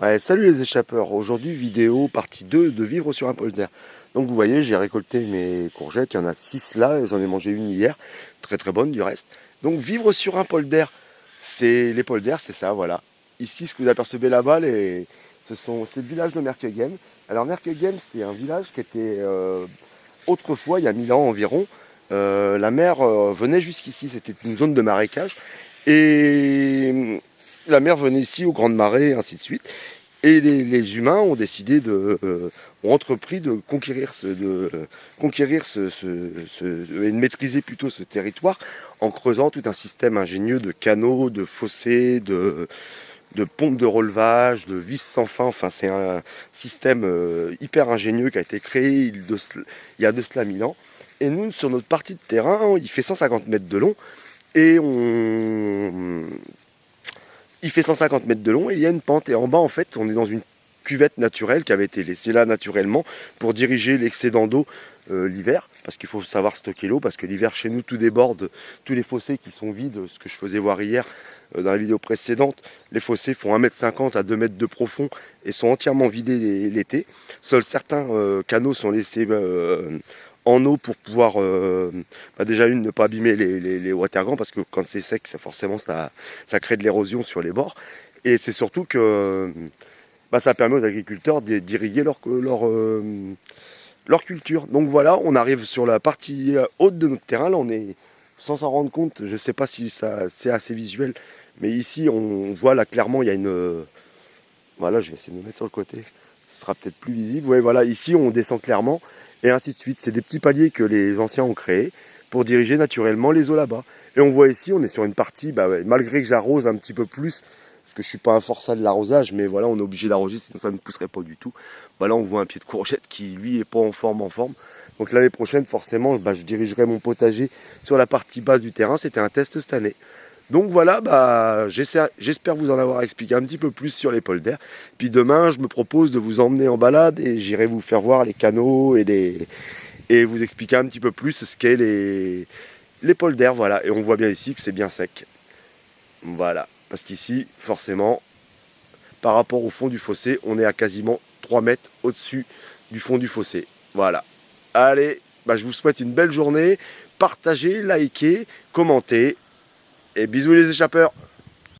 Ouais, salut les échappeurs, aujourd'hui vidéo partie 2 de vivre sur un polder. Donc vous voyez, j'ai récolté mes courgettes, il y en a 6 là, et j'en ai mangé une hier, très très bonne du reste. Donc vivre sur un polder, c'est les polders, c'est ça, voilà. Ici, ce que vous apercevez là-bas, c'est le village de Merkegem. Alors Merkegem, c'est un village qui était autrefois, il y a 1000 ans environ, la mer venait jusqu'ici, c'était une zone de marécage, et la mer venait ici aux grandes marées, et ainsi de suite. Et les humains ont décidé ont entrepris de conquérir et de maîtriser plutôt ce territoire en creusant tout un système ingénieux de canaux, de fossés, de pompes de relevage, de vis sans fin. Enfin, c'est un système hyper ingénieux qui a été créé il y a de cela 1000 ans. Et nous, sur notre partie de terrain, il fait 150 mètres de long et il fait 150 mètres de long et il y a une pente. Et en bas, en fait, on est dans une cuvette naturelle qui avait été laissée là naturellement pour diriger l'excédent d'eau l'hiver. Parce qu'il faut savoir stocker l'eau, parce que l'hiver chez nous, tout déborde, tous les fossés qui sont vides, ce que je faisais voir hier dans la vidéo précédente, les fossés font 1,50 m à 2 mètres de profond et sont entièrement vidés l'été. Seuls certains canaux sont laissés en eau pour pouvoir déjà ne pas abîmer les watergans parce que quand c'est sec, ça crée de l'érosion sur les bords. Et c'est surtout que ça permet aux agriculteurs d'irriguer leur culture. Donc voilà, on arrive sur la partie haute de notre terrain. Là, on est sans s'en rendre compte. Je ne sais pas si c'est assez visuel, mais ici, on voit là clairement, il y a une. Voilà, je vais essayer de me mettre sur le côté. Ce sera peut-être plus visible. Ouais, voilà, ici, on descend clairement et ainsi de suite. C'est des petits paliers que les anciens ont créés pour diriger naturellement les eaux là-bas. Et on voit ici, on est sur une partie, malgré que j'arrose un petit peu plus, parce que je suis pas un forçat de l'arrosage, mais voilà, on est obligé d'arroser, sinon ça ne pousserait pas du tout. Là, on voit un pied de courgette qui, lui, est pas en forme. Donc l'année prochaine, forcément, je dirigerai mon potager sur la partie basse du terrain. C'était un test cette année. Donc voilà, j'espère vous en avoir expliqué un petit peu plus sur les polders. Puis demain, je me propose de vous emmener en balade et j'irai vous faire voir les canaux et vous expliquer un petit peu plus ce qu'est les polders. Voilà, et on voit bien ici que c'est bien sec. Voilà, parce qu'ici, forcément, par rapport au fond du fossé, on est à quasiment 3 mètres au-dessus du fond du fossé. Voilà. Allez, je vous souhaite une belle journée. Partagez, likez, commentez. Et bisous les échappeurs.